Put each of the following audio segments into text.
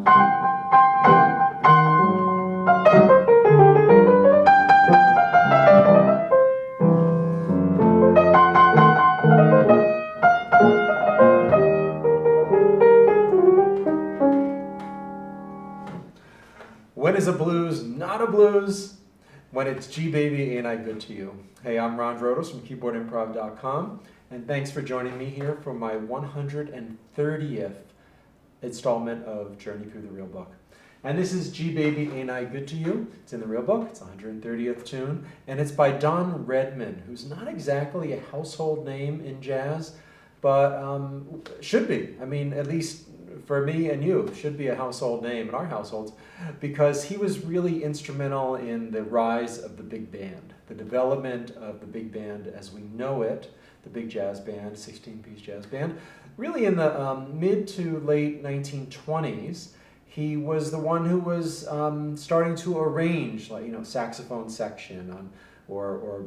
When is a blues not a blues? When it's G Baby, Ain't I Good to You? Hey, I'm Ron Drotos from KeyboardImprov.com, and thanks for joining me here for my 130th installment of Journey Through the Real Book. And this is G Baby, Ain't I Good to You? It's in the Real Book, it's 130th tune, and it's by Don Redman, who's not exactly a household name in jazz, but should be. I mean, at least for me and you, should be a household name in our households, because he was really instrumental in the rise of the big band, the development of the big band as we know it, the big jazz band, 16-piece jazz band. Really in the mid to late 1920s, he was the one who was starting to arrange, like, saxophone section or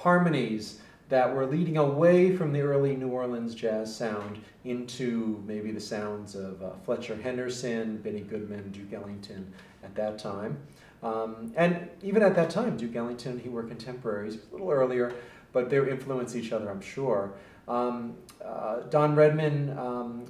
harmonies that were leading away from the early New Orleans jazz sound into maybe the sounds of Fletcher Henderson, Benny Goodman, Duke Ellington at that time. And even at that time, Duke Ellington and he were contemporaries, a little earlier, but they influenced each other, I'm sure. Don Redman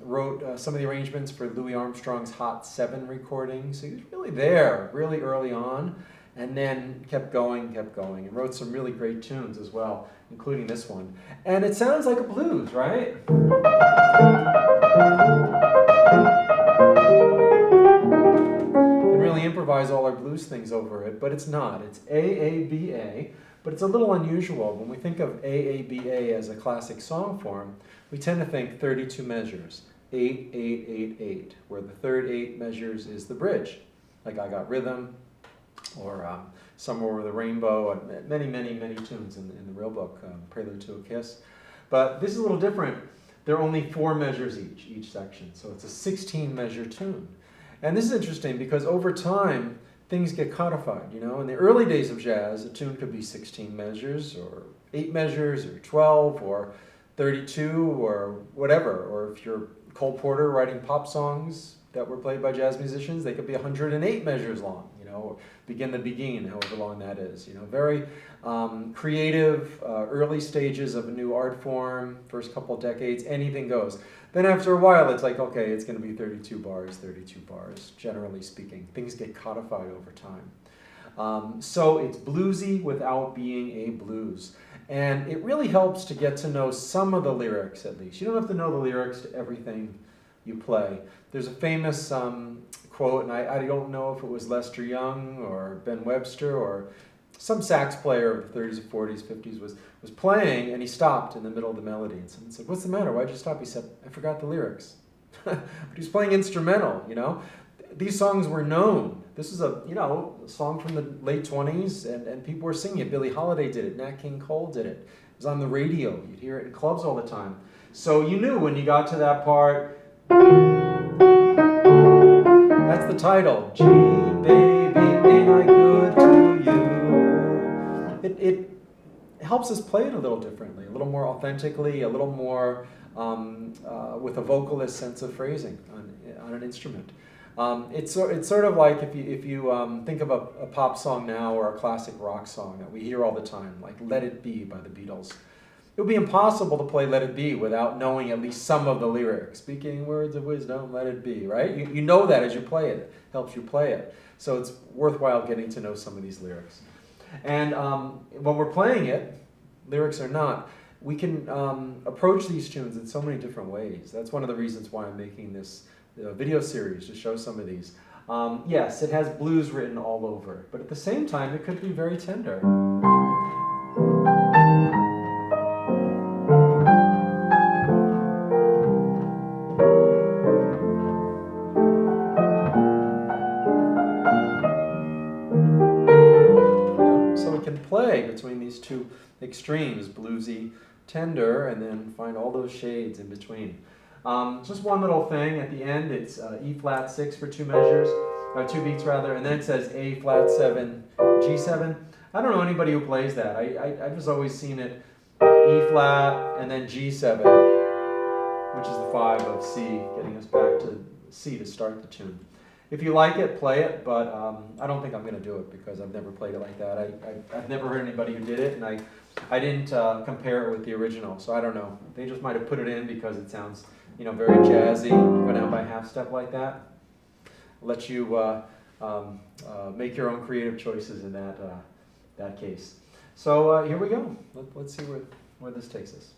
wrote some of the arrangements for Louis Armstrong's Hot 7 recording, so he was really there, really early on, and then kept going, and wrote some really great tunes as well, including this one. And it sounds like a blues, right? We can really improvise all our blues things over it, but it's not. It's AABA, but it's a little unusual. When we think of AABA as a classic song form, we tend to think 32 measures, 8, 8, 8, 8, where the third 8 measures is the bridge, like I Got Rhythm, or Somewhere Over the Rainbow, and many, many, many tunes in the Real Book, Prelude to a Kiss. But this is a little different. There are only 4 measures each section, so it's a 16-measure tune. And this is interesting because over time, things get codified. In the early days of jazz, a tune could be 16 measures, or 8 measures, or 12, or 32, or whatever. Or if you're Cole Porter writing pop songs that were played by jazz musicians, they could be 108 measures long, or Begin the Begin, however long that is. Very creative, early stages of a new art form, first couple decades, anything goes. Then after a while, it's like, okay, it's going to be 32 bars, generally speaking. Things get codified over time. So it's bluesy without being a blues. And it really helps to get to know some of the lyrics, at least. You don't have to know the lyrics to everything you play. There's a famous quote, and I don't know if it was Lester Young or Ben Webster or some sax player of the 30s or 40s, 50s was playing, and he stopped in the middle of the melody. And someone said, "What's the matter? Why'd you stop?" He said, "I forgot the lyrics." But he was playing instrumental, These songs were known. This is a song from the late 20s, and people were singing it. Billie Holiday did it. Nat King Cole did it. It was on the radio. You'd hear it in clubs all the time. So you knew when you got to that part, that's the title. G baby, ain't I good to you? It helps us play it a little differently, a little more authentically, a little more with a vocalist sense of phrasing on an instrument. It's sort of like if you think of a pop song now or a classic rock song that we hear all the time, like Let It Be by the Beatles. It would be impossible to play Let It Be without knowing at least some of the lyrics. Speaking words of wisdom, let it be, right? You know that as you play it. It helps you play it. So it's worthwhile getting to know some of these lyrics. And when we're playing it, lyrics or not, we can approach these tunes in so many different ways. That's one of the reasons why I'm making this video series, to show some of these. Yes, it has blues written all over it, but at the same time, it could be very tender. Play between these two extremes, bluesy, tender, and then find all those shades in between. Just one little thing at the end, it's E flat 6 for 2 measures, or 2 beats rather, and then it says A flat 7, G7. I don't know anybody who plays that. I've just always seen it E flat and then G7, which is the 5 of C, getting us back to C to start the tune. If you like it, play it, but I don't think I'm going to do it because I've never played it like that. I've never heard anybody who did it, and I didn't compare it with the original, so I don't know. They just might have put it in because it sounds, very jazzy, go down by half step like that. I'll let you make your own creative choices in that case. So here we go. Let's see where this takes us.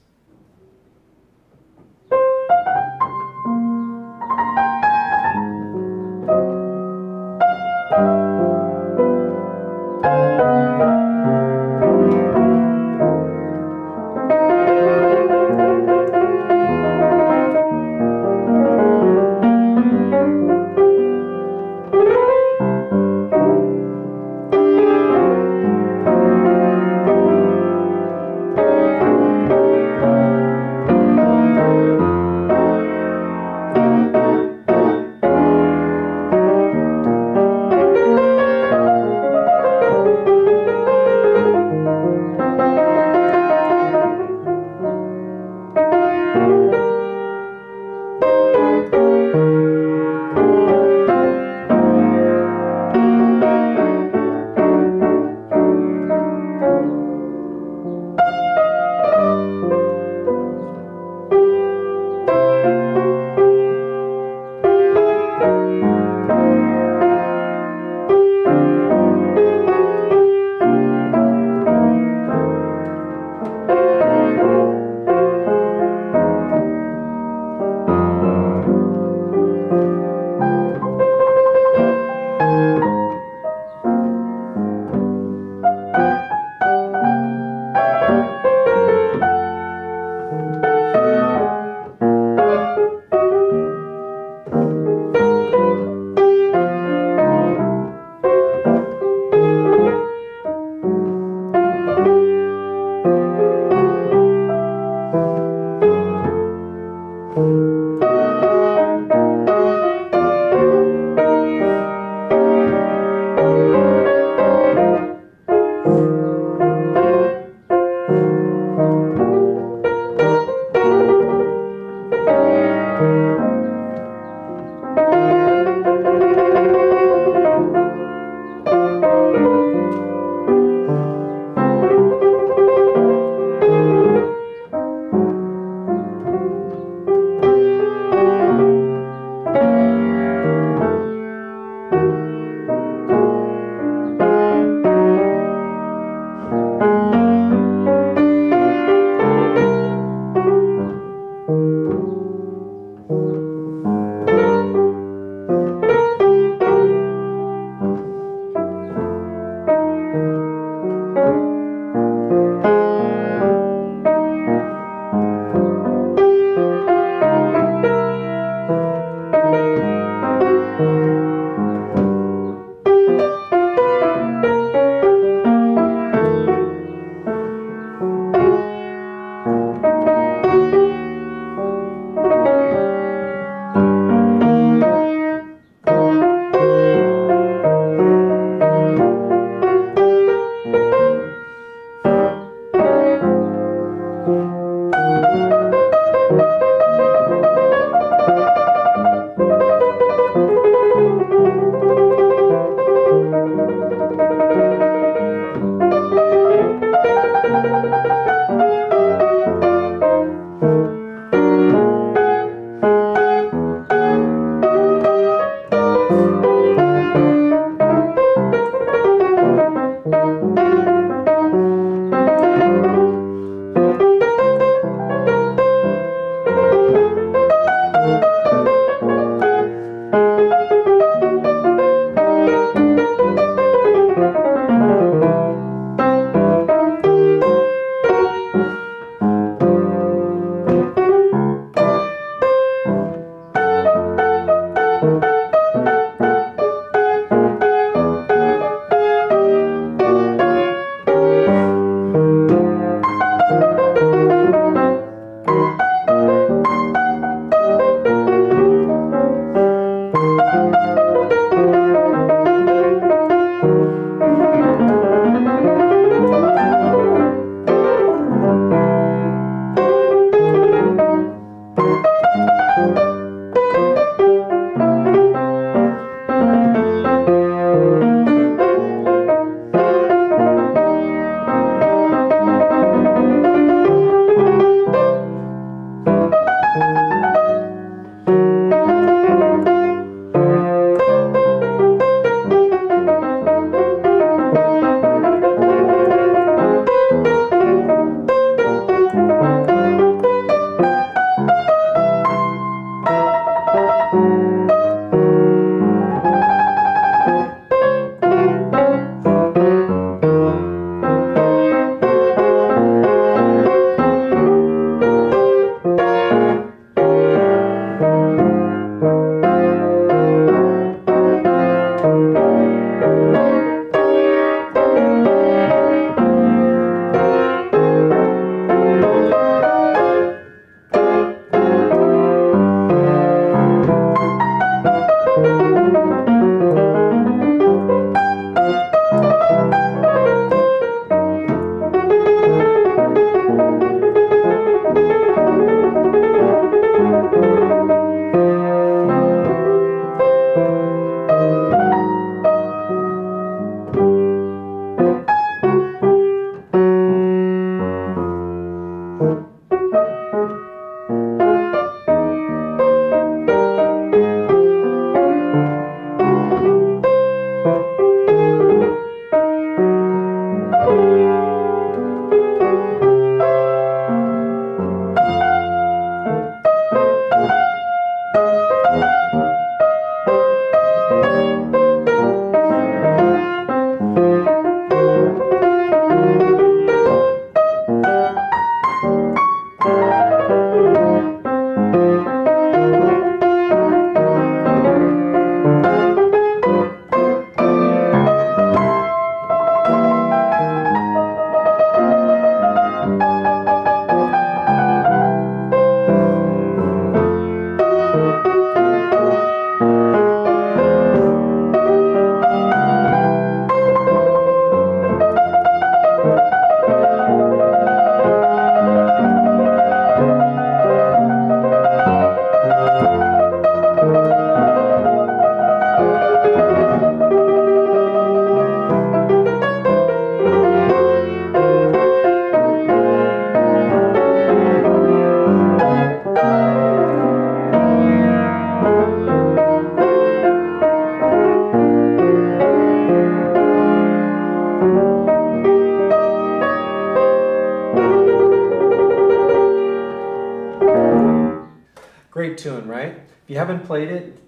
tune, right? If you haven't played it,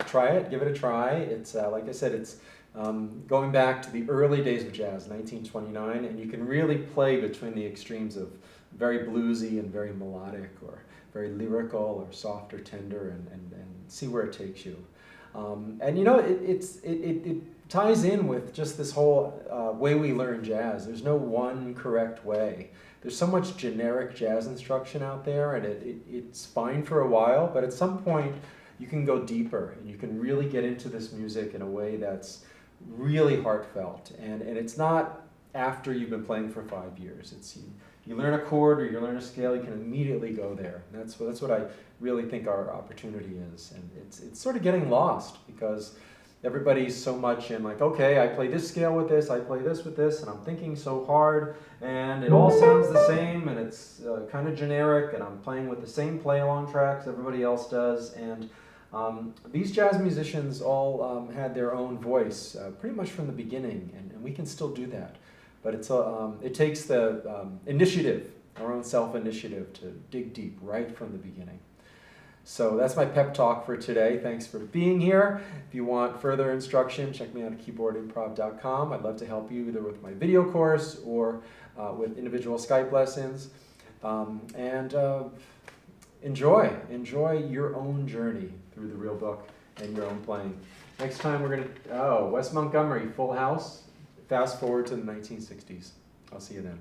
try it, give it a try. It's, like I said, it's going back to the early days of jazz, 1929, and you can really play between the extremes of very bluesy and very melodic, or very lyrical, or soft or tender, and see where it takes you. And you know, it ties in with just this whole way we learn jazz. There's no one correct way. There's so much generic jazz instruction out there, and it's fine for a while, but at some point you can go deeper, and you can really get into this music in a way that's really heartfelt. And it's not after you've been playing for 5 years. It's you learn a chord or you learn a scale, you can immediately go there. And that's what I really think our opportunity is. And it's sort of getting lost, because everybody's so much in like, okay, I play this scale with this, I play this with this, and I'm thinking so hard, and it all sounds the same, and it's kind of generic, and I'm playing with the same play-along tracks everybody else does. And these jazz musicians all had their own voice pretty much from the beginning, and we can still do that. But it takes the initiative, our own self-initiative, to dig deep right from the beginning. So that's my pep talk for today. Thanks for being here. If you want further instruction, check me out at KeyboardImprov.com. I'd love to help you either with my video course or with individual Skype lessons. Enjoy your own journey through the real book and your own playing. Next time we're going to, Wes Montgomery, Full House. Fast forward to the 1960s. I'll see you then.